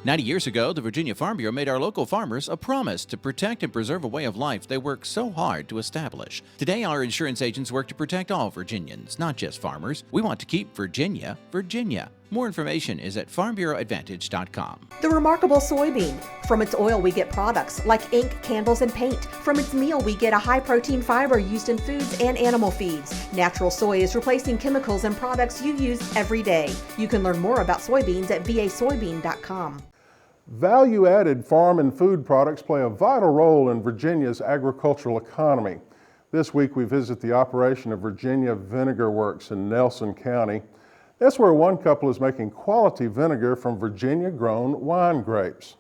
90 years ago, the Virginia Farm Bureau made our local farmers a promise to protect and preserve a way of life they worked so hard to establish. Today, our insurance agents work to protect all Virginians, not just farmers. We want to keep Virginia, Virginia. More information is at farmbureauadvantage.com. The remarkable soybean. From its oil, we get products like ink, candles, and paint. From its meal, we get a high-protein fiber used in foods and animal feeds. Natural soy is replacing chemicals and products you use every day. You can learn more about soybeans at vasoybean.com. Value-added farm and food products play a vital role in Virginia's agricultural economy. This week we visit the operation of Virginia Vinegar Works in Nelson County. That's where one couple is making quality vinegar from Virginia-grown wine grapes.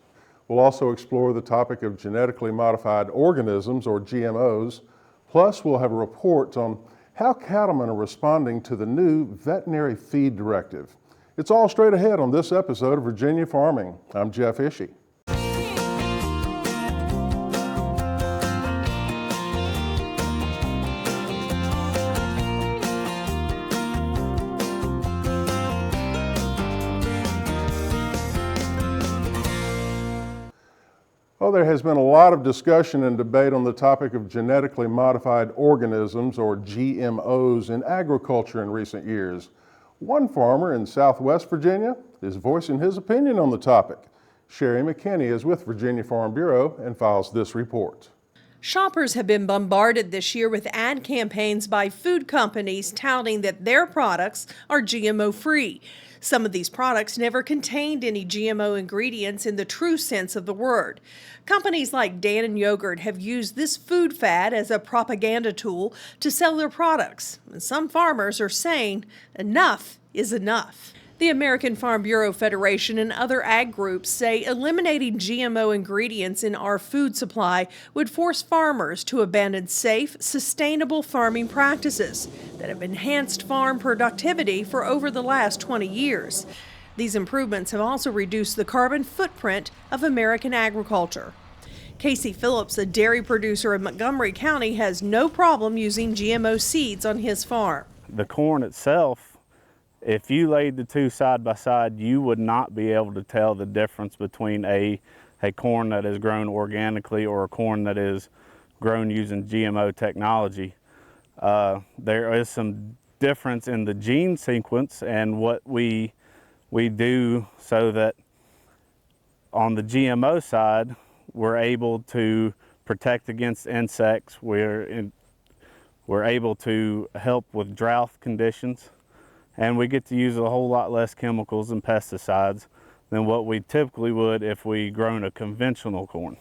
We'll also explore the topic of genetically modified organisms, or GMOs. Plus, we'll have a report on how cattlemen are responding to the new veterinary feed directive. It's all straight ahead on this episode of Virginia Farming. I'm Jeff Ishii. Well, there has been a lot of discussion and debate on the topic of genetically modified organisms, or GMOs, in agriculture in recent years. One farmer in Southwest Virginia is voicing his opinion on the topic. Sherry McKinney is with Virginia Farm Bureau and files this report. Shoppers have been bombarded this year with ad campaigns by food companies touting that their products are GMO-free. Some of these products never contained any GMO ingredients in the true sense of the word. Companies like Dannon Yogurt have used this food fad as a propaganda tool to sell their products. And some farmers are saying enough is enough. The American Farm Bureau Federation and other ag groups say eliminating GMO ingredients in our food supply would force farmers to abandon safe, sustainable farming practices that have enhanced farm productivity for over the last 20 years. These improvements have also reduced the carbon footprint of American agriculture. Casey Phillips, a dairy producer in Montgomery County, has no problem using GMO seeds on his farm. The corn itself, if you laid the two side by side, you would not be able to tell the difference between a corn that is grown organically or a corn that is grown using GMO technology. There is some difference in the gene sequence and what we do, so that on the GMO side, we're able to protect against insects. We're able to help with drought conditions. And we get to use a whole lot less chemicals and pesticides than what we typically would if we grown a conventional corn.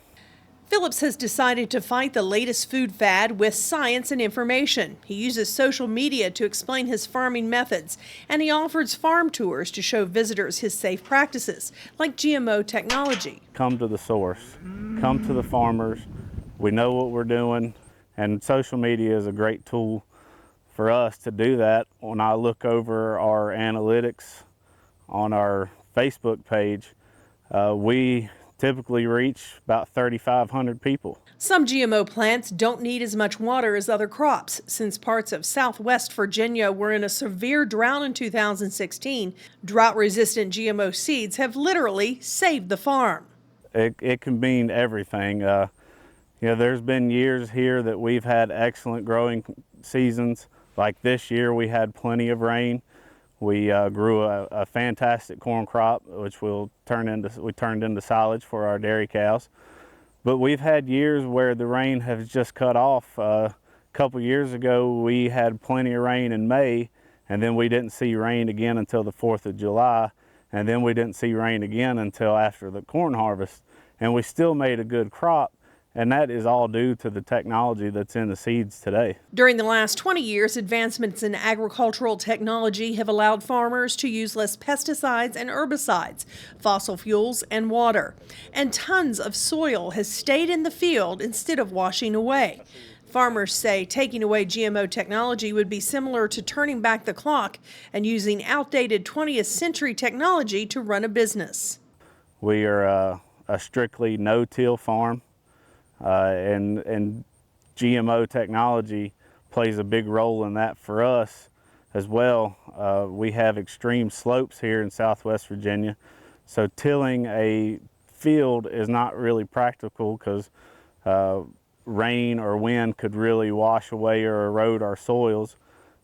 Phillips has decided to fight the latest food fad with science and information. He uses social media to explain his farming methods, and he offers farm tours to show visitors his safe practices, like GMO technology. Come to the source, come to the farmers. We know what we're doing, and social media is a great tool for us to do that. When I look over our analytics on our Facebook page, we typically reach about 3,500 people. Some GMO plants don't need as much water as other crops. Since parts of Southwest Virginia were in a severe drought in 2016, drought-resistant GMO seeds have literally saved the farm. It can mean everything. There's been years here that we've had excellent growing seasons. Like this year, we had plenty of rain. We grew a fantastic corn crop, which we turned into silage for our dairy cows. But we've had years where the rain has just cut off. A couple years ago, we had plenty of rain in May, and then we didn't see rain again until the 4th of July, and then we didn't see rain again until after the corn harvest. And we still made a good crop. And that is all due to the technology that's in the seeds today. During the last 20 years, advancements in agricultural technology have allowed farmers to use less pesticides and herbicides, fossil fuels, and water. And tons of soil has stayed in the field instead of washing away. Farmers say taking away GMO technology would be similar to turning back the clock and using outdated 20th century technology to run a business. We are a strictly no-till farm. And GMO technology plays a big role in that for us as well. We have extreme slopes here in Southwest Virginia, So tilling a field is not really practical because rain or wind could really wash away or erode our soils.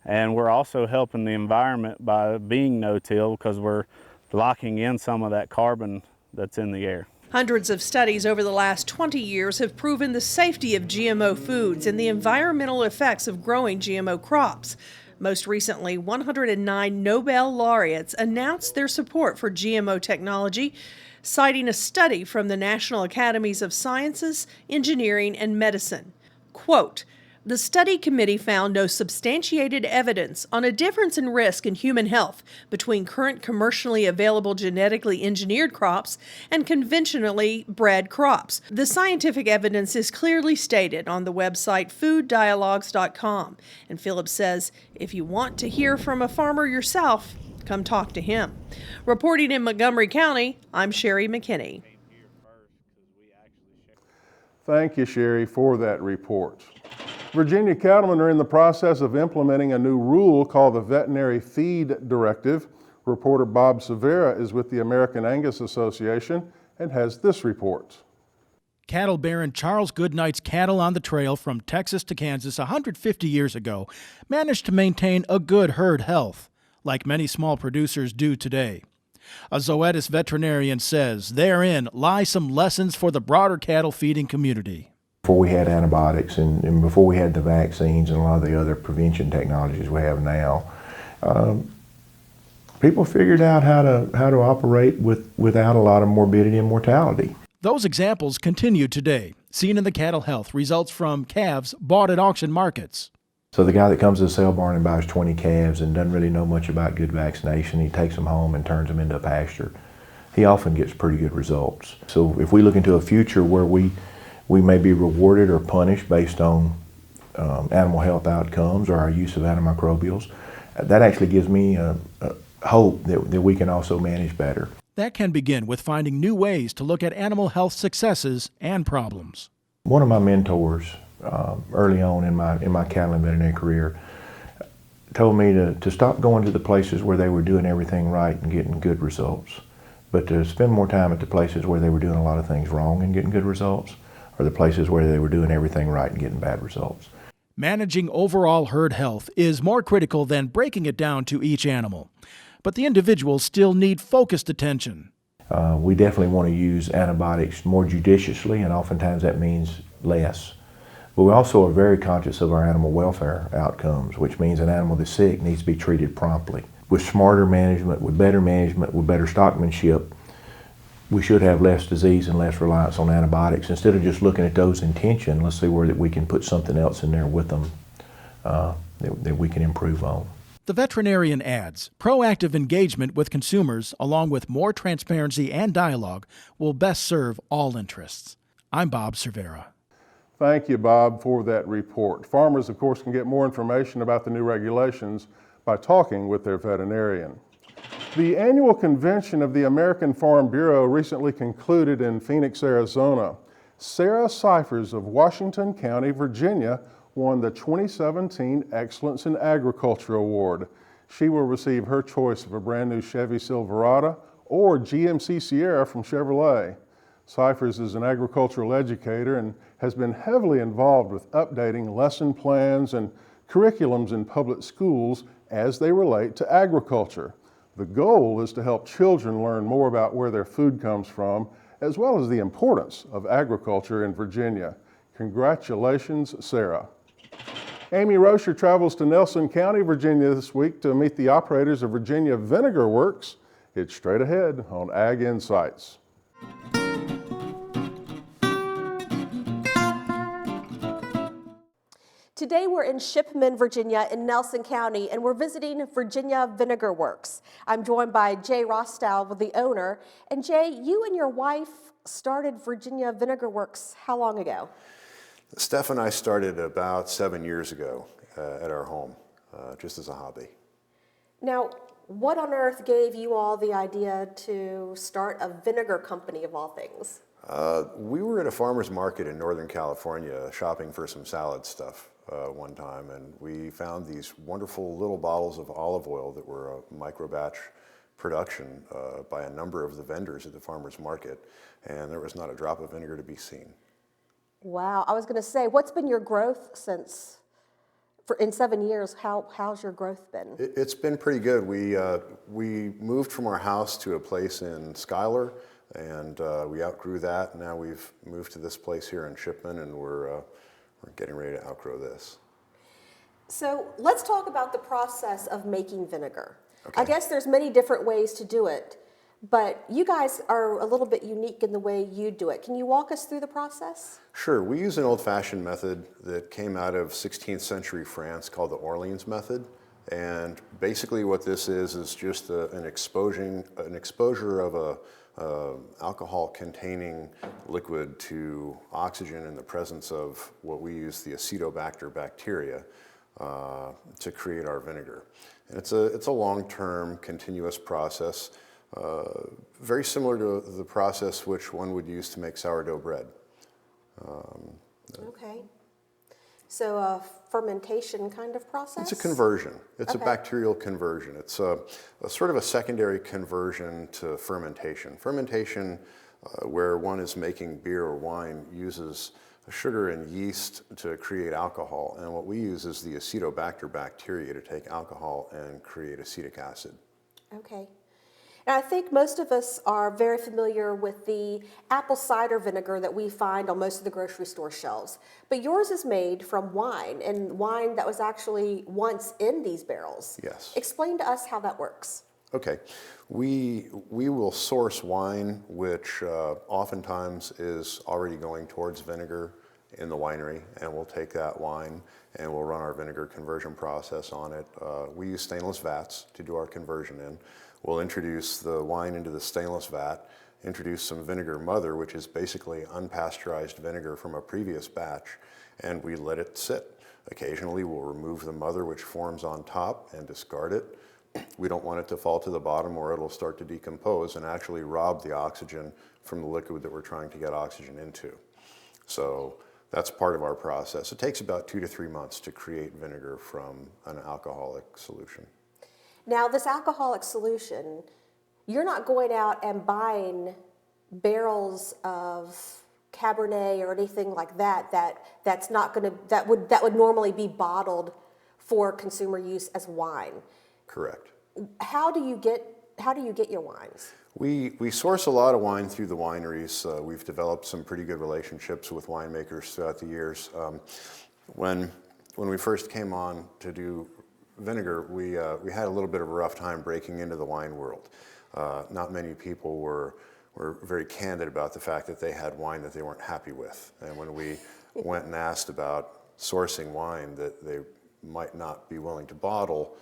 And we're also helping the environment by being no-till because we're locking in some of that carbon that's in the air. Hundreds of studies over the last 20 years have proven the safety of GMO foods and the environmental effects of growing GMO crops. Most recently, 109 Nobel laureates announced their support for GMO technology, citing a study from the National Academies of Sciences, Engineering, and Medicine. Quote, "The study committee found no substantiated evidence on a difference in risk in human health between current commercially available genetically engineered crops and conventionally bred crops. The scientific evidence is clearly stated on the website fooddialogues.com." And Phillips says, if you want to hear from a farmer yourself, come talk to him. Reporting in Montgomery County, I'm Sherry McKinney. Thank you, Sherry, for that report. Virginia cattlemen are in the process of implementing a new rule called the Veterinary Feed Directive. Reporter Bob Cervera is with the American Angus Association and has this report. Cattle baron Charles Goodnight's cattle on the trail from Texas to Kansas 150 years ago managed to maintain a good herd health, like many small producers do today. A Zoetis veterinarian says therein lie some lessons for the broader cattle feeding community. Before we had antibiotics and before we had the vaccines and a lot of the other prevention technologies we have now, people figured out how to operate without a lot of morbidity and mortality. Those examples continue today, seen in the cattle health results from calves bought at auction markets. So the guy that comes to the sale barn and buys 20 calves and doesn't really know much about good vaccination, he takes them home and turns them into a pasture. He often gets pretty good results. So if we look into a future where we may be rewarded or punished based on animal health outcomes or our use of antimicrobials, that actually gives me hope that we can also manage better. That can begin with finding new ways to look at animal health successes and problems. One of my mentors early on in my cattle and veterinary career told me to stop going to the places where they were doing everything right and getting good results, but to spend more time at the places where they were doing a lot of things wrong and getting good results, or the places where they were doing everything right and getting bad results. Managing overall herd health is more critical than breaking it down to each animal, but the individuals still need focused attention. We definitely want to use antibiotics more judiciously, and oftentimes that means less. But we also are very conscious of our animal welfare outcomes, which means an animal that's sick needs to be treated promptly. With smarter management, with better stockmanship, we should have less disease and less reliance on antibiotics. Instead of just looking at those in tension, let's see where that we can put something else in there with them that we can improve on. The veterinarian adds, proactive engagement with consumers, along with more transparency and dialogue, will best serve all interests. I'm Bob Cervera. Thank you, Bob, for that report. Farmers, of course, can get more information about the new regulations by talking with their veterinarian. The annual convention of the American Farm Bureau recently concluded in Phoenix, Arizona. Sarah Cyphers of Washington County, Virginia, won the 2017 Excellence in Agriculture Award. She will receive her choice of a brand new Chevy Silverado or GMC Sierra from Chevrolet. Cyphers is an agricultural educator and has been heavily involved with updating lesson plans and curriculums in public schools as they relate to agriculture. The goal is to help children learn more about where their food comes from, as well as the importance of agriculture in Virginia. Congratulations, Sarah. Amy Rocher travels to Nelson County, Virginia this week to meet the operators of Virginia Vinegar Works. It's straight ahead on Ag Insights. Today we're in Shipman, Virginia in Nelson County, and we're visiting Virginia Vinegar Works. I'm joined by Jay Rostow, the owner. And Jay, you and your wife started Virginia Vinegar Works how long ago? Steph and I started about 7 years ago at our home, just as a hobby. Now, what on earth gave you all the idea to start a vinegar company of all things? We were at a farmer's market in Northern California shopping for some salad stuff one time, and we found these wonderful little bottles of olive oil that were a micro batch production by a number of the vendors at the farmers market, and there was not a drop of vinegar to be seen. Wow, I was going to say, what's been your growth since, in 7 years, how's your growth been? It's been pretty good. We moved from our house to a place in Schuyler, and we outgrew that. Now we've moved to this place here in Shipman, and we're getting ready to outgrow this. So let's talk about the process of making vinegar. Okay. I guess there's many different ways to do it, but you guys are a little bit unique in the way you do it. Can you walk us through the process? Sure. We use an old-fashioned method that came out of 16th century France called the Orleans method. And basically what this is just an exposure of a alcohol-containing liquid to oxygen in the presence of what we use, the Acetobacter bacteria, to create our vinegar. And it's a long-term, continuous process, very similar to the process which one would use to make sourdough bread. Okay. So a fermentation kind of process? It's a conversion. It's Okay. a bacterial conversion. It's a sort of a secondary conversion to fermentation. Fermentation, where one is making beer or wine, uses sugar and yeast to create alcohol, and what we use is the Acetobacter bacteria to take alcohol and create acetic acid. Okay. And I think most of us are very familiar with the apple cider vinegar that we find on most of the grocery store shelves. But yours is made from wine, and wine that was actually once in these barrels. Yes. Explain to us how that works. Okay. We will source wine, which oftentimes is already going towards vinegar in the winery, and we'll take that wine and we'll run our vinegar conversion process on it. We use stainless vats to do our conversion in. We'll introduce the wine into the stainless vat, introduce some vinegar mother, which is basically unpasteurized vinegar from a previous batch, and we let it sit. Occasionally we'll remove the mother, which forms on top, and discard it. We don't want it to fall to the bottom or it'll start to decompose and actually rob the oxygen from the liquid that we're trying to get oxygen into. So that's part of our process. It takes about 2 to 3 months to create vinegar from an alcoholic solution. Now, this alcoholic solution, you're not going out and buying barrels of Cabernet or anything like that that's not going to that would normally be bottled for consumer use as wine. Correct. How do you get your wines? We source a lot of wine through the wineries. We've developed some pretty good relationships with winemakers throughout the years. When we first came on to do vinegar, we had a little bit of a rough time breaking into the wine world. Not many people were very candid about the fact that they had wine that they weren't happy with. And when we went and asked about sourcing wine that they might not be willing to bottle,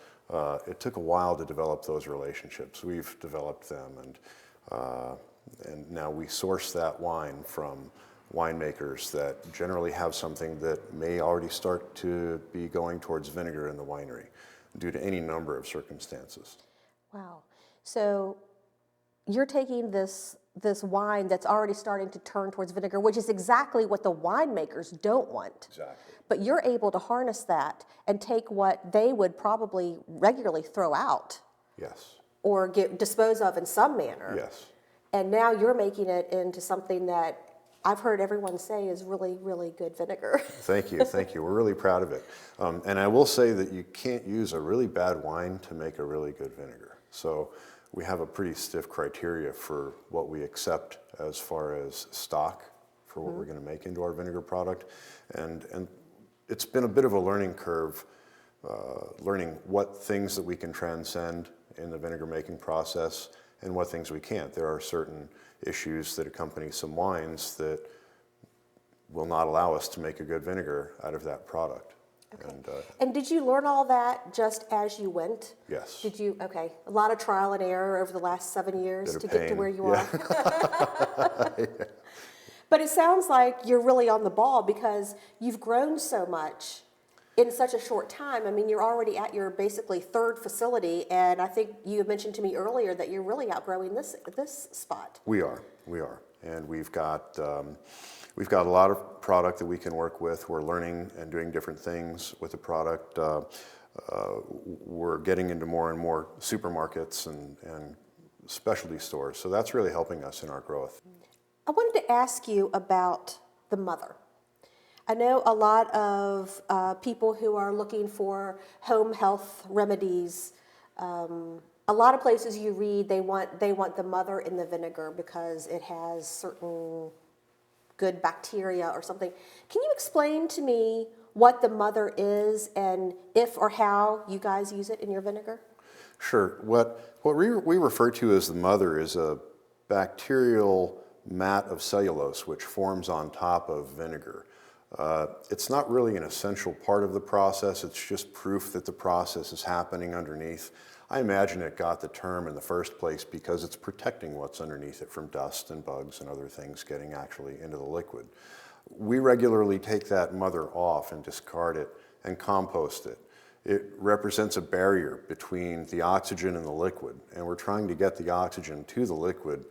it took a while to develop those relationships. We've developed them, and now we source that wine from winemakers that generally have something that may already start to be going towards vinegar in the winery due to any number of circumstances. Wow. So you're taking this wine that's already starting to turn towards vinegar, which is exactly what the winemakers don't want. Exactly. But you're able to harness that and take what they would probably regularly throw out. Yes. Or dispose of in some manner. Yes. And now you're making it into something that I've heard everyone say is really, really good vinegar. Thank you, thank you. We're really proud of it. And I will say that you can't use a really bad wine to make a really good vinegar. So we have a pretty stiff criteria for what we accept as far as stock for what we're going to make into our vinegar product. And it's been a bit of a learning curve, learning what things that we can transcend in the vinegar making process and what things we can't. There are certain issues that accompany some wines that will not allow us to make a good vinegar out of that product. Okay. And did you learn all that just as you went? Yes. Did you? Okay. A lot of trial and error over the last 7 years to get to where you are. are. But it sounds like you're really on the ball because you've grown so much in such a short time. I mean, you're already at your basically third facility, and I think you mentioned to me earlier that you're really outgrowing this spot. We are, and we've got a lot of product that we can work with. We're learning and doing different things with the product. we're getting into more and more supermarkets and specialty stores. So that's really helping us in our growth. I wanted to ask you about the mother. I know a lot of people who are looking for home health remedies. A lot of places you read they want the mother in the vinegar because it has certain good bacteria or something. Can you explain to me what the mother is and if or how you guys use it in your vinegar? Sure. What we refer to as the mother is a bacterial mat of cellulose which forms on top of vinegar. It's not really an essential part of the process, it's just proof that the process is happening underneath. I imagine it got the term in the first place because it's protecting what's underneath it from dust and bugs and other things getting actually into the liquid. We regularly take that mother off and discard it and compost it. It represents a barrier between the oxygen and the liquid, and we're trying to get the oxygen to the liquid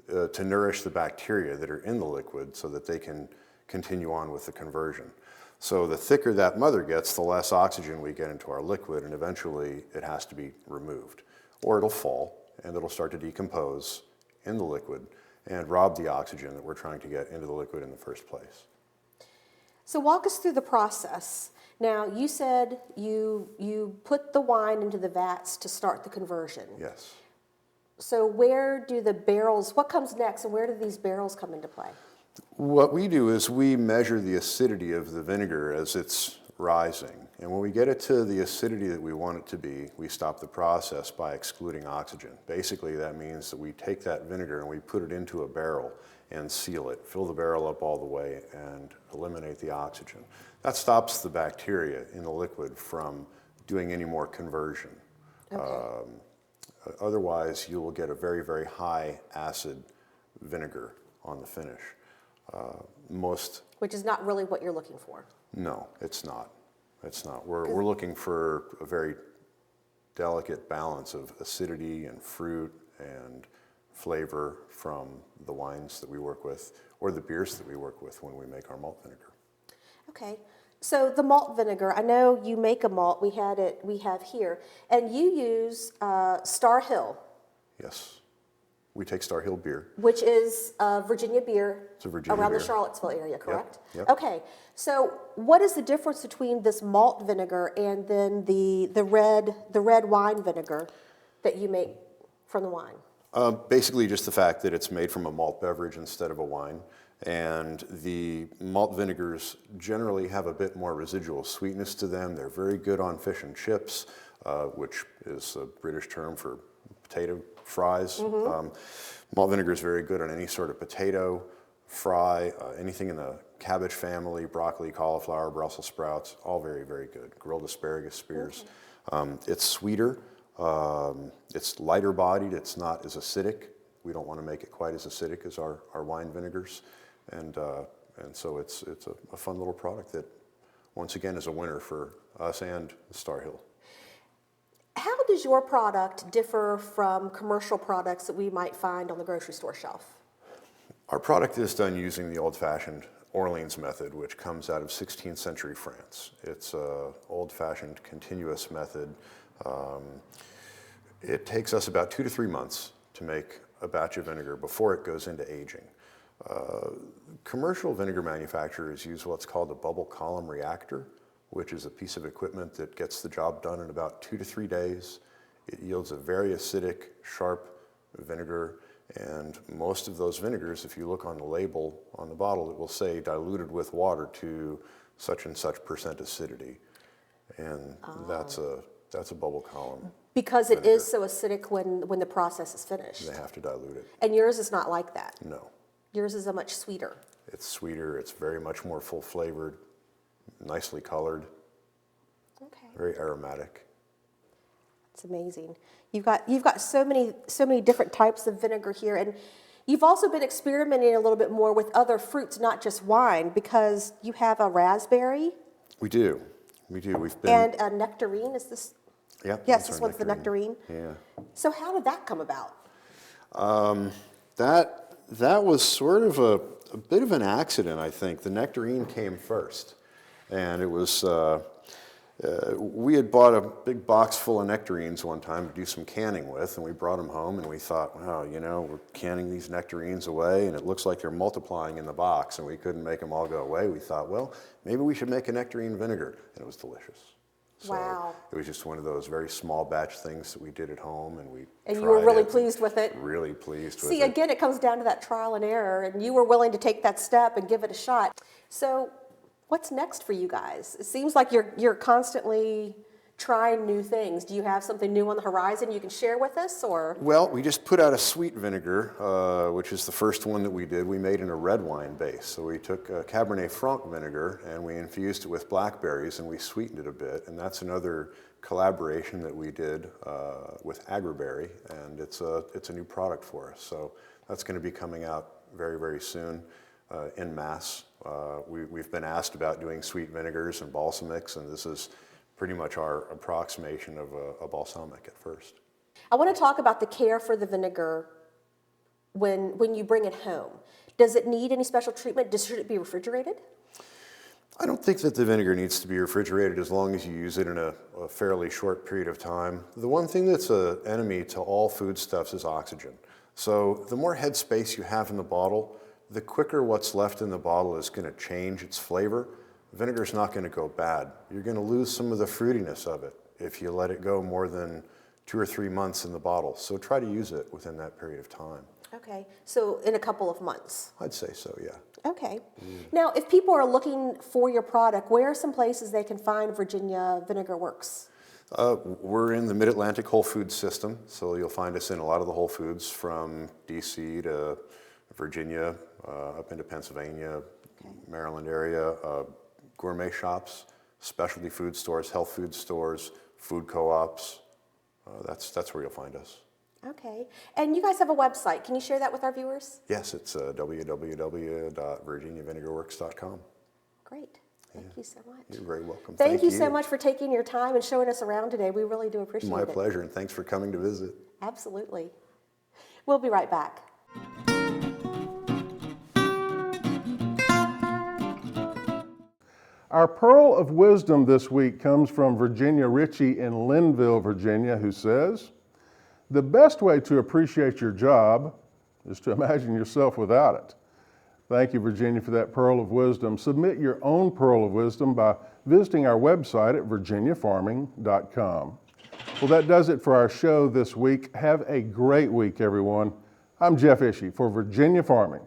to nourish the bacteria that are in the liquid so that they can continue on with the conversion. So the thicker that mother gets, the less oxygen we get into our liquid, and eventually it has to be removed. Or it'll fall and it'll start to decompose in the liquid and rob the oxygen that we're trying to get into the liquid in the first place. So walk us through the process. Now, you said you put the wine into the vats to start the conversion. Yes. So where do the barrels, what comes next, and where do these barrels come into play? What we do is we measure the acidity of the vinegar as it's rising. And when we get it to the acidity that we want it to be, we stop the process by excluding oxygen. Basically, that means that we take that vinegar and we put it into a barrel and seal it, fill the barrel up all the way, and eliminate the oxygen. That stops the bacteria in the liquid from doing any more conversion. Okay. Otherwise, you will get a very, very high acid vinegar on the finish. Which is not really what you're looking for. No, it's not. It's not. We're looking for a very delicate balance of acidity and fruit and flavor from the wines that we work with or the beers that we work with when we make our malt vinegar. Okay. So the malt vinegar, I know you make a malt, we have here, and you use Star Hill. Yes. We take Star Hill beer. Which is Virginia beer. It's a Virginia around beer. the Charlottesville area, correct? Yep. Okay. So what is the difference between this malt vinegar and then the red wine vinegar that you make from the wine? Basically just the fact that it's made from a malt beverage instead of a wine. And the malt vinegars generally have a bit more residual sweetness to them. They're very good on fish and chips, which is a British term for potato fries. Mm-hmm. Malt vinegar is very good on any sort of potato fry, anything in the cabbage family, broccoli, cauliflower, Brussels sprouts, all very, very good. Grilled asparagus spears. Okay. It's sweeter. It's lighter bodied. It's not as acidic. We don't want to make it quite as acidic as our wine vinegars. And so it's a fun little product that, once again, is a winner for us and Star Hill. How does your product differ from commercial products that we might find on the grocery store shelf? Our product is done using the old-fashioned Orleans method, which comes out of 16th century France. It's an old-fashioned continuous method. It takes us about 2 to 3 months to make a batch of vinegar before it goes into aging. Commercial vinegar manufacturers use what's called a bubble column reactor, which is a piece of equipment that gets the job done in about 2 to 3 days. It yields a very acidic, sharp vinegar, and most of those vinegars, if you look on the label on the bottle, it will say diluted with water to such and such % acidity, and that's a bubble column. Because it is so acidic when the process is finished. They have to dilute it. And yours is not like that. No. Yours is a much sweeter. It's sweeter. It's very much more full flavored, nicely colored. Okay. Very aromatic. It's amazing. You've got so many different types of vinegar here, and you've also been experimenting a little bit more with other fruits, not just wine, because you have a raspberry. We do. We've been and a nectarine. Is this? Yeah. Yes, this one's the nectarine. Yeah. So how did that come about? That was sort of a bit of an accident, I think. The nectarine came first, and it was We had bought a big box full of nectarines one time to do some canning with, and we brought them home, and we thought, wow, you know, we're canning these nectarines away, and it looks like they're multiplying in the box, and we couldn't make them all go away. We thought, well, maybe we should make a nectarine vinegar, and it was delicious. So wow. It was just one of those very small batch things that we did at home, and we And you tried were really it. pleased with it? Really pleased with See, it. again, it comes down to that trial and error, and you were willing to take that step and give it a shot. So what's next for you guys? It seems like you're constantly trying new things. Do you have something new on the horizon you can share with us, or? Well, we just put out a sweet vinegar, which is the first one that we did. We made in a red wine base. So we took Cabernet Franc vinegar and we infused it with blackberries and we sweetened it a bit. And that's another collaboration that we did with Agriberry, and it's a new product for us. So that's going to be coming out very, very soon en masse. We've been asked about doing sweet vinegars and balsamics, and this is pretty much our approximation of a balsamic at first. I want to talk about the care for the vinegar when you bring it home. Does it need any special treatment? Should it be refrigerated? I don't think that the vinegar needs to be refrigerated as long as you use it in a fairly short period of time. The one thing that's an enemy to all foodstuffs is oxygen. So the more head space you have in the bottle, the quicker what's left in the bottle is going to change its flavor. Vinegar's not going to go bad. You're going to lose some of the fruitiness of it if you let it go more than 2 or 3 months in the bottle. So try to use it within that period of time. Okay, so in a couple of months? I'd say so, yeah. Okay. Now, if people are looking for your product, where are some places they can find Virginia Vinegar Works? We're in the Mid-Atlantic Whole Foods system, so you'll find us in a lot of the Whole Foods from DC to Virginia, up into Pennsylvania, Maryland area, gourmet shops, specialty food stores, health food stores, food co-ops. That's where you'll find us. Okay. And you guys have a website. Can you share that with our viewers? Yes, it's www.virginiavinegarworks.com. Great. Thank you so much. You're very welcome. Thank you so much for taking your time and showing us around today. We really do appreciate it. My pleasure, and thanks for coming to visit. Absolutely. We'll be right back. Our pearl of wisdom this week comes from Virginia Ritchie in Linville, Virginia, who says, "The best way to appreciate your job is to imagine yourself without it." Thank you, Virginia, for that pearl of wisdom. Submit your own pearl of wisdom by visiting our website at virginiafarming.com. Well, that does it for our show this week. Have a great week, everyone. I'm Jeff Ishii for Virginia Farming.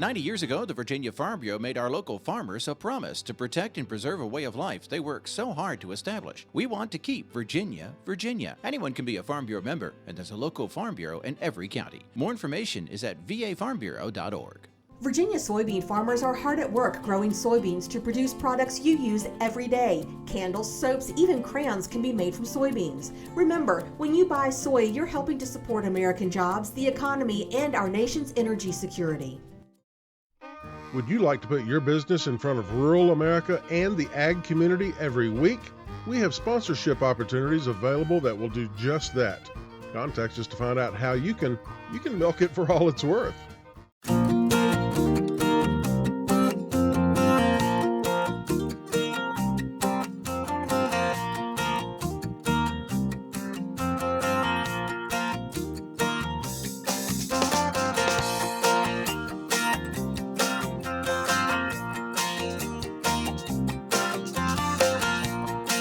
90 years ago, the Virginia Farm Bureau made our local farmers a promise to protect and preserve a way of life they work so hard to establish. We want to keep Virginia, Virginia. Anyone can be a Farm Bureau member, and there's a local Farm Bureau in every county. More information is at vafarmbureau.org. Virginia soybean farmers are hard at work growing soybeans to produce products you use every day. Candles, soaps, even crayons can be made from soybeans. Remember, when you buy soy, you're helping to support American jobs, the economy, and our nation's energy security. Would you like to put your business in front of rural America and the ag community every week? We have sponsorship opportunities available that will do just that. Contact us to find out how you can milk it for all it's worth.